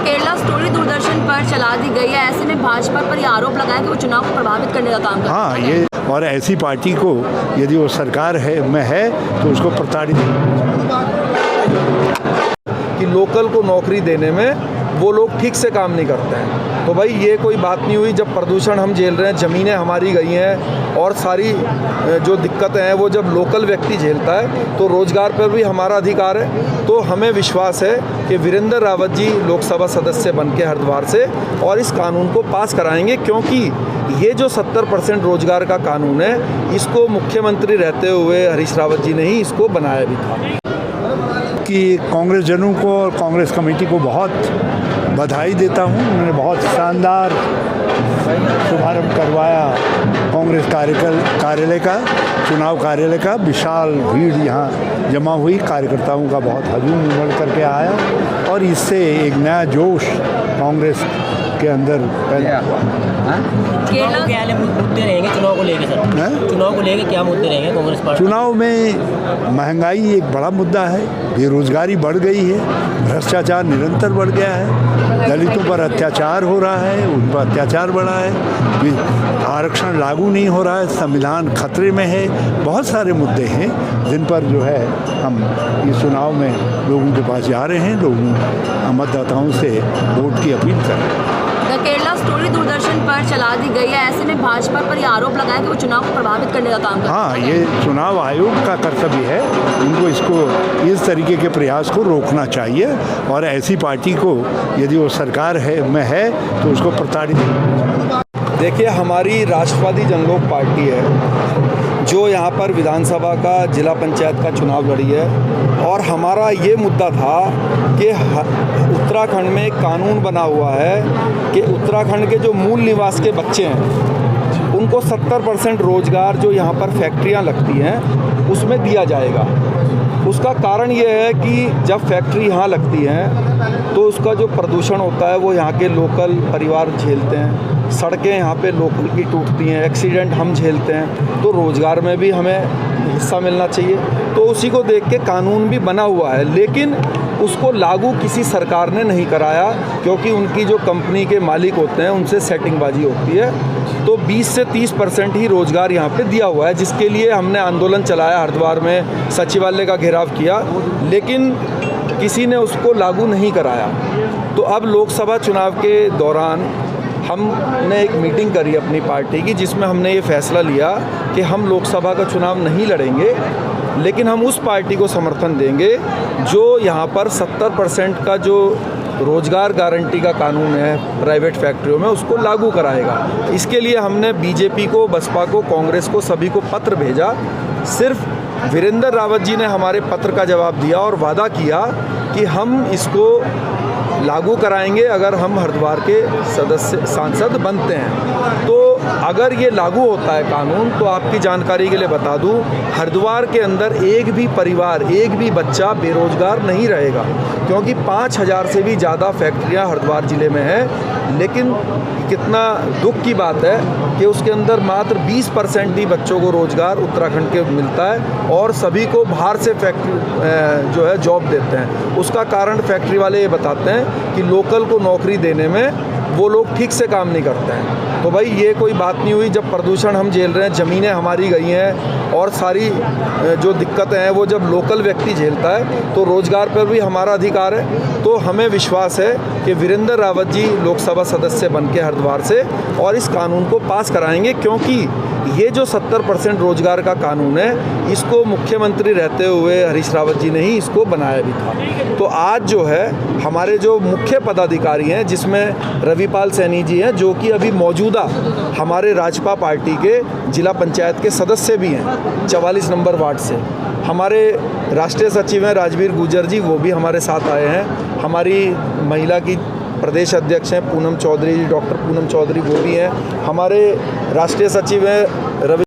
Kerala story Doordarshan पर चला दी गई है। ऐसे में भाजपा पर ये आरोप लगाया कि वो चुनाव को प्रभावित करने का काम कर रही है। ये और ऐसी पार्टी को यदि वो सरकार में है तो उसको प्रताड़ित कि लोकल को नौकरी देने में वो लोग ठीक से काम नहीं करते हैं। तो भाई ये कोई बात नहीं हुई जब प्रदूषण हम झेल रहे हैं, ज़मीनें हमारी गई हैं और सारी जो दिक्कतें हैं वो जब लोकल व्यक्ति झेलता है तो रोज़गार पर भी हमारा अधिकार है। तो हमें विश्वास है कि वीरेंद्र रावत जी लोकसभा सदस्य बन के हरिद्वार से और इस कानून को पास कराएंगे, क्योंकि ये जो 70% रोज़गार का कानून है इसको मुख्यमंत्री रहते हुए हरीश रावत जी ने ही इसको बनाया भी था। कि कांग्रेस जनों को और कांग्रेस कमेटी को बहुत बधाई देता हूँ। उन्होंने बहुत शानदार शुभारंभ करवाया कांग्रेस कार्यालय का, चुनाव कार्यालय का। विशाल भीड़ यहाँ जमा हुई, कार्यकर्ताओं का बहुत हजूम उमड़ करके आया और इससे एक नया जोश कांग्रेस के अंदर पैदा हुआ। क्या मुद्दे रहेंगे चुनाव को लेकर सर? चुनाव को लेकर क्या मुद्दे रहेंगे कांग्रेस पार्टी? चुनाव में महंगाई एक बड़ा मुद्दा है, बेरोजगारी बढ़ गई है, भ्रष्टाचार निरंतर बढ़ गया है, दलितों पर अत्याचार हो रहा है, उन पर अत्याचार बढ़ा है, आरक्षण लागू नहीं हो रहा है, संविधान खतरे में है। बहुत सारे मुद्दे हैं जिन पर जो है हम इस चुनाव में लोगों के पास जा रहे हैं, लोगों मतदाताओं से वोट की अपील कर रहे हैं। केरला स्टोरी दूरदर्शन पर चला दी गई है। ऐसे में भाजपा पर ये आरोप लगाया कि वो चुनाव को प्रभावित करने का काम कर रही है। ये चुनाव आयोग का कर्तव्य है, उनको इसको इस तरीके के प्रयास को रोकना चाहिए और ऐसी पार्टी को यदि वो सरकार में है तो उसको प्रताड़ित। देखिए, हमारी राष्ट्रवादी जनलोक पार्टी है जो यहाँ पर विधानसभा का जिला पंचायत का चुनाव लड़ी है और हमारा ये मुद्दा था कि उत्तराखंड में एक कानून बना हुआ है कि उत्तराखंड के जो मूल निवास के बच्चे हैं उनको 70% रोज़गार जो यहाँ पर फैक्ट्रियाँ लगती हैं उसमें दिया जाएगा। उसका कारण ये है कि जब फैक्ट्री यहाँ लगती हैं तो उसका जो प्रदूषण होता है वो यहाँ के लोकल परिवार झेलते हैं, सड़कें यहाँ पे लोकल की टूटती हैं, एक्सीडेंट हम झेलते हैं, तो रोज़गार में भी हमें हिस्सा मिलना चाहिए। तो उसी को देख के कानून भी बना हुआ है, लेकिन उसको लागू किसी सरकार ने नहीं कराया क्योंकि उनकी जो कंपनी के मालिक होते हैं उनसे सेटिंगबाजी होती है। तो 20 से 30% ही रोज़गार यहाँ पे दिया हुआ है, जिसके लिए हमने आंदोलन चलाया, हरिद्वार में सचिवालय का घेराव किया, लेकिन किसी ने उसको लागू नहीं कराया। तो अब लोकसभा चुनाव के दौरान हमने एक मीटिंग करी अपनी पार्टी की जिसमें हमने ये फैसला लिया कि हम लोकसभा का चुनाव नहीं लड़ेंगे, लेकिन हम उस पार्टी को समर्थन देंगे जो यहाँ पर 70% का जो रोज़गार गारंटी का कानून है प्राइवेट फैक्ट्रियों में उसको लागू कराएगा। इसके लिए हमने बीजेपी को, बसपा को, कांग्रेस को, सभी को पत्र भेजा। सिर्फ वीरेंद्र रावत जी ने हमारे पत्र का जवाब दिया और वादा किया कि हम इसको लागू कराएंगे अगर हम हरिद्वार के सांसद बनते हैं। तो अगर ये लागू होता है कानून तो आपकी जानकारी के लिए बता दूं, हरिद्वार के अंदर एक भी परिवार, एक भी बच्चा बेरोजगार नहीं रहेगा, क्योंकि 5000 से भी ज़्यादा फैक्ट्रियां हरिद्वार ज़िले में हैं। लेकिन कितना दुख की बात है कि उसके अंदर मात्र 20% ही बच्चों को रोज़गार उत्तराखंड के मिलता है और सभी को बाहर से फैक्ट्री जो है जॉब देते हैं। उसका कारण फैक्ट्री वाले ये बताते हैं कि लोकल को नौकरी देने में वो लोग ठीक से काम नहीं करते हैं। तो भाई ये कोई बात नहीं हुई जब प्रदूषण हम झेल रहे हैं, ज़मीनें हमारी गई हैं और सारी जो दिक्कतें हैं वो जब लोकल व्यक्ति झेलता है तो रोज़गार पर भी हमारा अधिकार है। तो हमें विश्वास है कि वीरेंद्र रावत जी लोकसभा सदस्य बन के हरिद्वार से और इस कानून को पास कराएंगे, क्योंकि ये जो 70% रोज़गार का कानून है इसको मुख्यमंत्री रहते हुए हरीश रावत जी ने ही इसको बनाया भी था। तो आज जो है हमारे जो मुख्य पदाधिकारी हैं, जिसमें रविपाल सैनी जी हैं जो कि अभी मौजूदा हमारे राजपा पार्टी के जिला पंचायत के सदस्य भी हैं 44 नंबर वार्ड से, हमारे राष्ट्रीय सचिव हैं राजवीर गुर्जर जी, वो भी हमारे साथ आए हैं, हमारी महिला की प्रदेश अध्यक्ष हैं पूनम चौधरी जी, डॉक्टर पूनम चौधरी, वो भी हैं, हमारे राष्ट्रीय सचिव हैं रवि